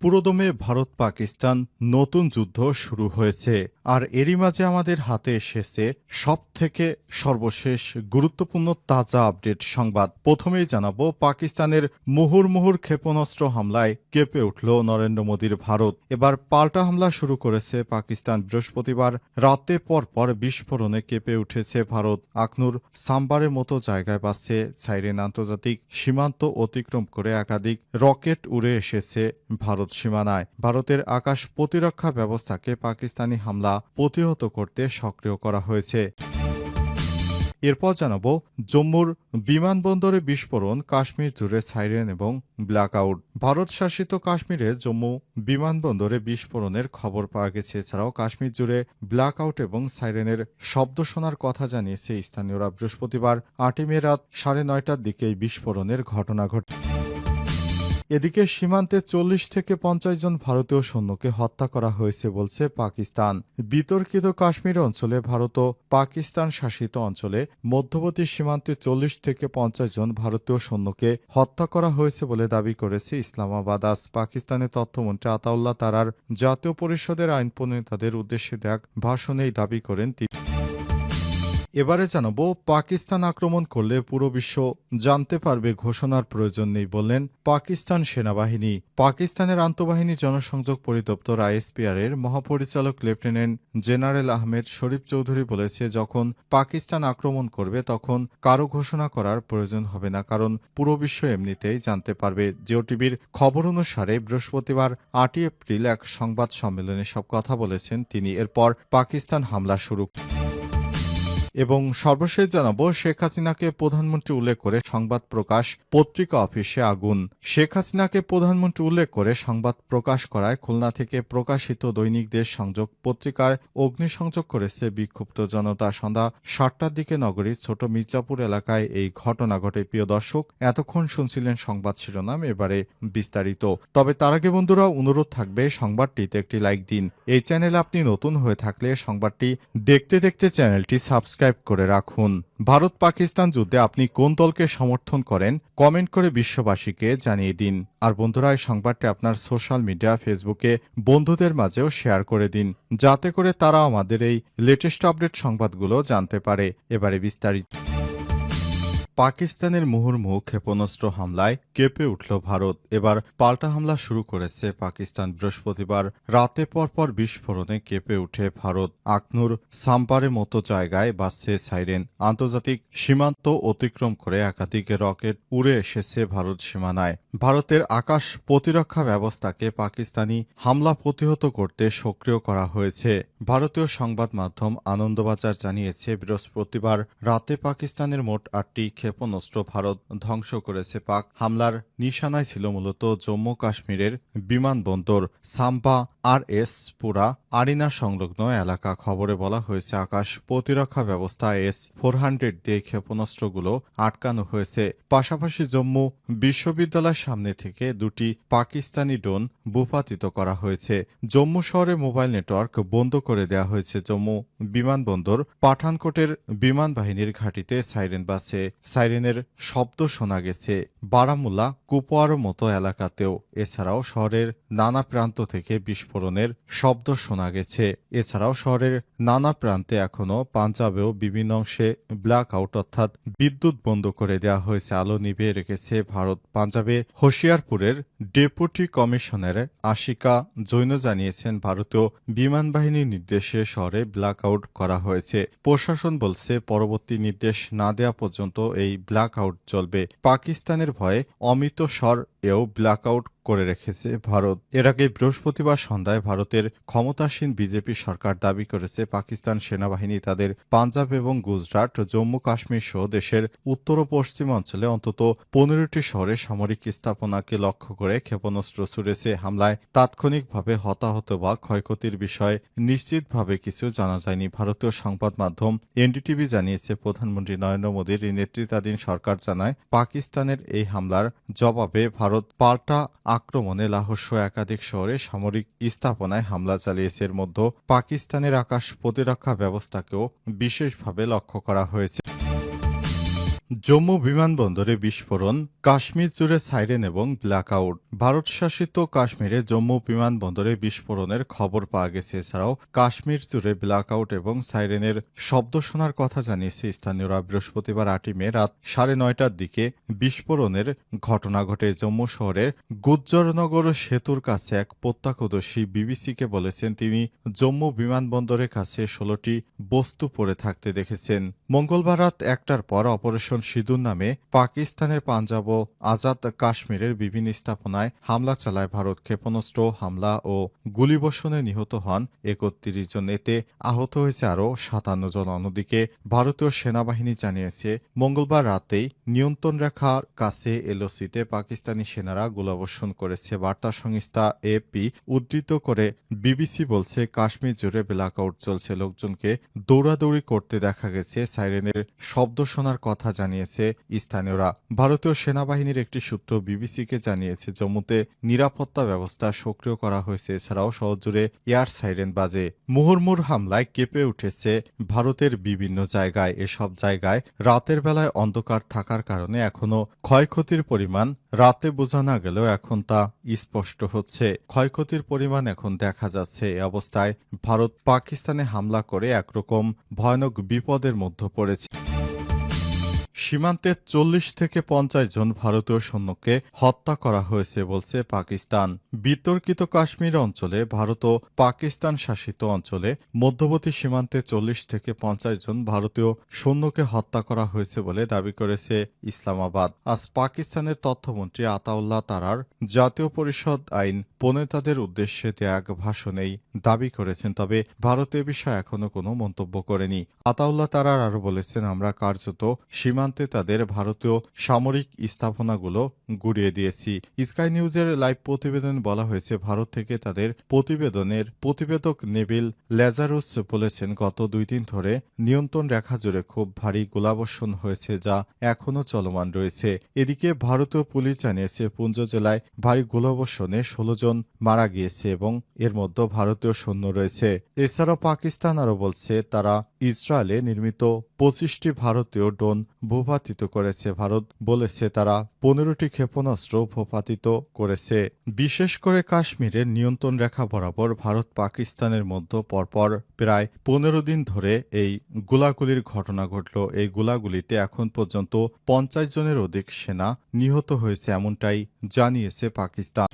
পুরোদমে ভারত পাকিস্তান নতুন যুদ্ধ শুরু হয়েছে। আর এরই মাঝে আমাদের হাতে এসেছে সবথেকে সর্বশেষ গুরুত্বপূর্ণ তাজা আপডেট সংবাদ। প্রথমেই জানাবো, পাকিস্তানের মুহুর্মুহুর ক্ষেপণাস্ত্র হামলায় কেঁপে উঠল নরেন্দ্র মোদীর ভারত। এবার পাল্টা হামলা শুরু করেছে পাকিস্তান। বৃহস্পতিবার রাতে পরপর বিস্ফোরণে কেঁপে উঠেছে ভারত। আখনুর সাম্বারের মতো জায়গায় বাজছে সাইরেন। আন্তর্জাতিক সীমান্ত অতিক্রম করে একাধিক রকেট উড়ে এসেছে ভারত সীমানায়। ভারতের আকাশ প্রতিরক্ষা ব্যবস্থাকে পাকিস্তানি হামলা প্রতিহত করতে সক্রিয় করা হয়েছে। এরপর জানাবো, জম্মুর বিমানবন্দরে বিস্ফোরণ, কাশ্মীর জুড়ে সাইরেন এবং ব্ল্যাকআউট। ভারত শাসিত কাশ্মীরে জম্মু বিমানবন্দরে বিস্ফোরণের খবর পাওয়া গেছে। এছাড়াও কাশ্মীর জুড়ে ব্ল্যাকআউট এবং সাইরেনের শব্দ শোনার কথা জানিয়েছে স্থানীয়রা। বৃহস্পতিবার ৮ই মে রাত ৯:৩০টার দিকে এই বিস্ফোরণের ঘটনা ঘটে। এদিকে সীমান্তে ৪০ থেকে ৫০ জন ভারতীয় সৈন্যকে হত্যা করা হয়েছে বলছে পাকিস্তান। বিতর্কিত কাশ্মীর অঞ্চলে ভারত ও পাকিস্তান শাসিত অঞ্চলে মধ্যবর্তী সীমান্তে ৪০ থেকে ৫০ জন ভারতীয় সৈন্যকে হত্যা করা হয়েছে বলে দাবি করেছে ইসলামাবাদ। আজ পাকিস্তানের তথ্যমন্ত্রী আতাউল্লাহ তারার জাতীয় পরিষদের আইন প্রণেতাদের উদ্দেশ্যে দেয়া ভাষণে এই দাবি করেন তিনি। এবারে জানাবো, পাকিস্তান আক্রমণ করলে পুরো বিশ্ব জানতে পারবে, ঘোষণার প্রয়োজন নেই বললেন পাকিস্তান সেনাবাহিনী। পাকিস্তানের আন্তঃবাহিনী জনসংযোগ পরিদপ্তর আইএসপিআর এর মহাপরিচালক লেফটেন্যান্ট জেনারেল আহমেদ শরীফ চৌধুরী বলেছে, যখন পাকিস্তান আক্রমণ করবে তখন কারো ঘোষণা করার প্রয়োজন হবে না, কারণ পুরো বিশ্ব এমনিতেই জানতে পারবে। জিও টিভির খবর অনুসারে বৃহস্পতিবার ৮ই এপ্রিল এক সংবাদ সম্মেলনে সব কথা বলেছেন তিনি। এরপর পাকিস্তান হামলা শুরু। এবং সর্বশেষ জানাবো, শেখ হাসিনাকে প্রধানমন্ত্রী উল্লেখ করে সংবাদ প্রকাশ, পত্রিকা অফিসে আগুন। শেখ হাসিনাকে প্রধানমন্ত্রী উল্লেখ করে সংবাদ প্রকাশ করায় খুলনা থেকে প্রকাশিত দৈনিক দেশ সংযোগ পত্রিকার অগ্নিসংযোগ করেছে বিক্ষুব্ধ জনতা। সন্ধ্যা ৭টার দিকে নগরীর ছোট মির্জাপুর এলাকায় এই ঘটনা ঘটে। প্রিয় দর্শক, এতক্ষণ শুনছিলেন সংবাদ শিরোনাম, এবারে বিস্তারিত। তবে তার আগে বন্ধুরা, অনুরোধ থাকবে সংবাদটিতে একটি লাইক দিন। এই চ্যানেলে আপনি নতুন হয়ে থাকলে সংবাদটি দেখতে দেখতে চ্যানেলটি সাবস্ক্রাইব করে রাখুন। ভারত পাকিস্তান যুদ্ধে আপনি কোন দলকে সমর্থন করেন কমেন্ট করে বিশ্ববাসীকে জানিয়ে দিন। আর বন্ধুরা, এই সংবাদটি আপনার সোশ্যাল মিডিয়া ফেসবুকে বন্ধুদের মাঝেও শেয়ার করে দিন, যাতে করে তারা আমাদের এই লেটেস্ট আপডেট সংবাদগুলো জানতে পারে। এবারে বিস্তারিত। পাকিস্তানের মুহুর্মুহু ক্ষেপণাস্ত্র হামলায় কেঁপে উঠল ভারত। এবার পাল্টা হামলা শুরু করেছে পাকিস্তান। বৃহস্পতিবার রাতে পরপর বিস্ফোরণে কেঁপে উঠে ভারত। আখনুর সাম্পারের মতো জায়গায় বাজছে সাইরেন। আন্তর্জাতিক সীমান্ত অতিক্রম করে একাধিক রকেট উড়ে এসেছে ভারত সীমানায়। ভারতের আকাশ প্রতিরক্ষা ব্যবস্থাকে পাকিস্তানি হামলা প্রতিহত করতে সক্রিয় করা হয়েছে। ভারতীয় সংবাদ মাধ্যম আনন্দবাজার জানিয়েছে, বৃহস্পতিবার রাতে পাকিস্তানের মোট ৮টি ক্ষেপণাস্ত্র ভারত ধ্বংস করেছে। পাক হামলার নিশানায় ছিল মূলত জম্মু কাশ্মীরের বিমানবন্দর সাম্বা আর এস পুরা আরিনা সংলগ্ন এলাকা। খবরে বলা হয়েছে, আকাশ প্রতিরক্ষা ব্যবস্থা S-400 দিয়ে ক্ষেপণাস্ত্রগুলো আটকানো হয়েছে। পাশাপাশি জম্মু বিশ্ববিদ্যালয়ের সামনে থেকে দুটি পাকিস্তানি ড্রোন ভূপাতিত করা হয়েছে। জম্মু শহরে মোবাইল নেটওয়ার্ক বন্ধ করে দেওয়া হয়েছে। জম্মু বিমানবন্দর পাঠানকোটের বিমান বাহিনীর ঘাঁটিতে সাইরেন বাজছে। সাইরেনের শব্দ শোনা গেছে বারামুল্লা, কুপওয়ার মতো এলাকাতেও। এছাড়াও শহরের নানা প্রান্ত থেকে বিস্ফোরণের শব্দ শোনা গেছে। এছাড়াও শহরের নানা প্রান্তে এখনও পাঞ্জাবেও বিভিন্ন অংশে ব্ল্যাকআউট অর্থাৎ বিদ্যুৎ বন্ধ করে দেওয়া হয়েছে। আলো নিভিয়ে রেখেছে ভারত। পাঞ্জাবে হোশিয়ারপুরের ডেপুটি কমিশনার আশিকা জৈন জানিয়েছেন, ভারতীয় বিমান বাহিনীর নির্দেশে শহরে ব্ল্যাকআউট করা হয়েছে। প্রশাসন বলছে, পরবর্তী নির্দেশ না দেওয়া পর্যন্ত এই ব্ল্যাকআউট চলবে। পাকিস্তানের ভয়ে অমৃতসর এও ব্ল্যাকআউট করে রেখেছে ভারত। এর আগে বৃহস্পতিবার সন্ধ্যায় ভারতের ক্ষমতাসীন বিজেপি সরকার দাবি করেছে, পাকিস্তান সেনাবাহিনী তাদের পাঞ্জাব এবং গুজরাট, জম্মু কাশ্মীর সহ দেশের উত্তর ও পশ্চিম অঞ্চলে অন্তত ১৫টি শহরে সামরিক স্থাপনাকে লক্ষ্য করে ক্ষেপণাস্ত্র ছুড়েছে। হামলায় তাৎক্ষণিকভাবে হতাহত বা ক্ষয়ক্ষতির বিষয়ে নিশ্চিতভাবে কিছু জানা যায়নি। ভারতীয় সংবাদ মাধ্যম এনডিটিভি জানিয়েছে, প্রধানমন্ত্রী নরেন্দ্র মোদীর নেতৃত্বাধীন সরকার জানায়, পাকিস্তানের এই হামলার জবাবে ভারত পাল্টা আক্রমণে লাহোর একাধিক শহরে সামরিক স্থাপনায় হামলা চালিয়েছে। এর মধ্যে পাকিস্তানের আকাশ প্রতিরক্ষা ব্যবস্থাকেও বিশেষভাবে লক্ষ্য করা হয়েছে। জম্মু বিমানবন্দরে বিস্ফোরণ, কাশ্মীর জুড়ে সাইরেন এবং ব্ল্যাকআউট। ভারত শাসিত কাশ্মীরে জম্মু বিমানবন্দরে বিস্ফোরণের খবর পাওয়া গেছে। এছাড়াও কাশ্মীর জুড়ে ব্ল্যাকআউট এবং সাইরেনের শব্দ শোনার কথা জানিয়েছে স্থানীয়রা। বৃহস্পতিবার ৮ই মে রাত ৯:৩০টার দিকে বিস্ফোরণের ঘটনা ঘটে। জম্মু শহরের গুজ্জরনগর সেতুর কাছে এক প্রত্যক্ষদর্শী বিবিসিকে বলেছেন তিনি জম্মু বিমানবন্দরের কাছে ১৬টি বস্তু পড়ে থাকতে দেখেছেন। মঙ্গলবার রাত ১টার পর অপারেশন সিঁদুর নামে পাকিস্তানের পাঞ্জাব ও আজাদ কাশ্মীরের বিভিন্ন স্থাপনায় হামলা চালায় ভারত। ক্ষেপণাস্ত্র হামলা ও গুলিবর্ষণে নিহত হন ৩১ জন, এতে আহত হয়েছে আরও ৫৭ জন। অন্যদিকে ভারতীয় সেনাবাহিনী জানিয়েছে মঙ্গলবার রাতেই নিয়ন্ত্রণ রেখার কাছে এলওসিতে পাকিস্তানি সেনারা গোলাবর্ষণ করেছে। বার্তা সংস্থা এএপি উদ্ধৃত করে বিবিসি বলছে, কাশ্মীর জুড়ে ব্ল্যাকআউট চলছে, লোকজনকে দৌড়াদৌড়ি করতে দেখা গেছে। সাইরেনের শব্দ শোনার কথা জানিয়েছে স্থানীয়রা। ভারতীয় সেনাবাহিনীর একটি সূত্র বিবিসিকে জানিয়েছে জম্মুতে নিরাপত্তা ব্যবস্থা সক্রিয় করা হয়েছে। এছাড়াও শহর জুড়ে এয়ার সাইরেন বাজে। মুহুর্মুর হামলায় কেঁপে উঠেছে ভারতের বিভিন্ন জায়গায়। এসব জায়গায় রাতের বেলায় অন্ধকার থাকার কারণে এখনও ক্ষয়ক্ষতির পরিমাণ রাতে বোঝা না গেলেও এখন তা স্পষ্ট হচ্ছে। ক্ষয়ক্ষতির পরিমাণ এখন দেখা যাচ্ছে। এ অবস্থায় ভারত পাকিস্তানে হামলা করে একরকম ভয়ানক বিপদের মধ্যে পড়েছে। সীমান্তে ৪০ থেকে ৫০ জন ভারতীয় সৈন্যকে হত্যা করা হয়েছে বলছে পাকিস্তান। বিতর্কিত কাশ্মীর অঞ্চলে ভারত ও পাকিস্তান শাসিত অঞ্চলে মধ্যবর্তী সীমান্তে ৪০ থেকে ৫০ জন ভারতীয় সৈন্যকে হত্যা করা হয়েছে বলে দাবি করেছে ইসলামাবাদ। আজ পাকিস্তানের তথ্যমন্ত্রী আতাউল্লাহ তারার জাতীয় পরিষদ আইন প্রণেতাদের উদ্দেশ্যে দেয়া এক ভাষণেই দাবি করেছেন। তবে ভারত এ বিষয়ে এখনো কোনো মন্তব্য করেনি। আতাউল্লাহ তারার আরও বলেছেন, আমরা কার্যত সীমান্তে তাদের ভারতীয় সামরিক স্থাপনাগুলো গুড়িয়ে দিয়েছি। স্কাই নিউজের লাইভ প্রতিবেদন বলা হয়েছে, ভারত থেকে তাদের প্রতিবেদক নেভিল ল্যাজারুস বলেছেন, গত ২ দিন ধরে নিয়ন্ত্রণ রেখা জুড়ে খুব ভারী গোলাবর্ষণ হয়েছে, যা এখনও চলমান রয়েছে। এদিকে ভারতীয় পুলিশ জানিয়েছে পুঞ্চ জেলায় ভারী গোলাবর্ষণে ১৬ জন মারা গিয়েছে এবং এর মধ্যে ভারতীয় সৈন্য রয়েছে। এছাড়াও পাকিস্তান আরও বলছে তারা ইসরায়েলে নির্মিত ২৫টি ভারতীয় ড্রোন ভূপাতিত করেছে। ভারত বলেছে তারা ১৫টি ক্ষেপণাস্ত্র ভূপাতিত করেছে। বিশেষ করে কাশ্মীরের নিয়ন্ত্রণ রেখা বরাবর ভারত পাকিস্তানের মধ্যে পরপর প্রায় ১৫ দিন ধরে এই গোলাগুলির ঘটনা ঘটল। এই গোলাগুলিতে এখন পর্যন্ত ৫০ জনের অধিক সেনা নিহত হয়েছে, এমনটাই জানিয়েছে পাকিস্তান।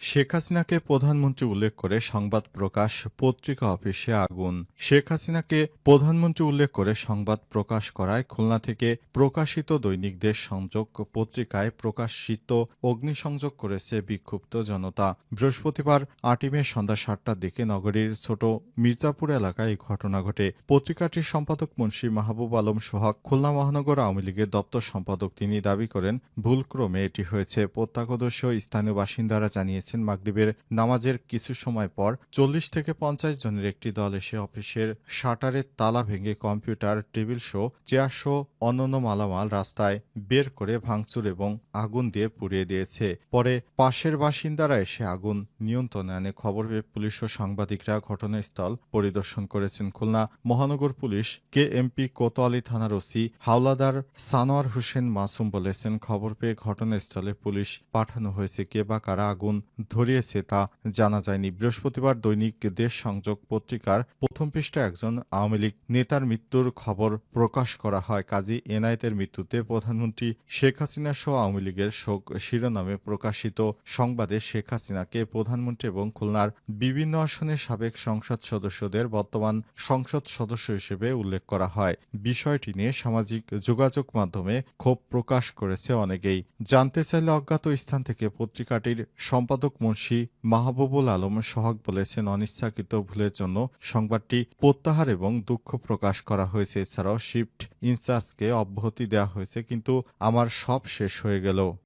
শেখ হাসিনাকে প্রধানমন্ত্রী উল্লেখ করে সংবাদ প্রকাশ, পত্রিকা অফিসে আগুন। শেখ হাসিনাকে প্রধানমন্ত্রী উল্লেখ করে সংবাদ প্রকাশ করায় খুলনা থেকে প্রকাশিত দৈনিক দেশ সংযোগ পত্রিকায় প্রকাশিত অগ্নিসংযোগ করেছে বিক্ষুব্ধ জনতা। বৃহস্পতিবার ৮ই মে সন্ধ্যা ৭টার দিকে নগরীর ছোট মির্জাপুর এলাকায় এই ঘটনা ঘটে। পত্রিকাটির সম্পাদক মুন্সী মাহবুব আলম সোহাগ, খুলনা মহানগর আওয়ামী লীগের দপ্তর সম্পাদক, তিনি দাবি করেন ভুলক্রমে এটি হয়েছে। প্রত্যক্ষদর্শী ও স্থানীয় বাসিন্দারা জানিয়েছেন মাগরিবের নামাজের কিছু সময় পর ৪০ থেকে ৫০ জনের একটি দল এসে অফিসের শাটারের তালা ভেঙে computer, table show, chair show, অন্যান্য মালামাল রাস্তায় বের করে ভাঙচুর এবং আগুন দিয়ে পুড়িয়ে দিয়েছে। পরে পাশের বাসিন্দারা এসে আগুন নিয়ন্ত্রণে আনে। খবর পেয়ে পুলিশ ও সাংবাদিকরা ঘটনাস্থল পরিদর্শন করেছেন। খুলনা মহানগর পুলিশ কেএমপি কোতোয়ালি থানার ওসি হাওলাদার সানোয়ার হোসেন মাসুম বলেছেন, খবর পেয়ে ঘটনাস্থলে পুলিশ পাঠানো হয়েছে। কে বা কারা আগুন ধরিয়েছে তা জানা যায়নি। বৃহস্পতিবার দৈনিক দেশ সংযোগ পত্রিকার প্রথম পৃষ্ঠায় একজন আওয়ামী লীগ নেতার মৃত্যুর খবর প্রকাশ করা হয়। কাজী এনায়েতের মৃত্যুতে প্রধানমন্ত্রী শেখ হাসিনা সহ আওয়ামী লীগের শোক শিরোনামে প্রকাশিত সংবাদে শেখ হাসিনাকে প্রধানমন্ত্রী এবং খুলনার বিভিন্ন আসনের সাবেক সংসদ সদস্যদের বর্তমান সংসদ সদস্য হিসেবে উল্লেখ করা হয়। বিষয়টি নিয়ে সামাজিক যোগাযোগ মাধ্যমে ক্ষোভ প্রকাশ করেছে অনেকেই। জানতে চাইলে অজ্ঞাত স্থান থেকে পত্রিকাটির সম্পাদক মুন্সী মাহবুবুল আলম সোহাগ বলেছেন, অনিচ্ছাকৃত ভুলের জন্য সংবাদটি প্রত্যাহার এবং দুঃখ প্রকাশ করা হয়েছে। এছাড়াও শিফট ইনচার্জকে অব্যাহতি দেওয়া হয়েছে, কিন্তু আমার সব শেষ হয়ে গেল।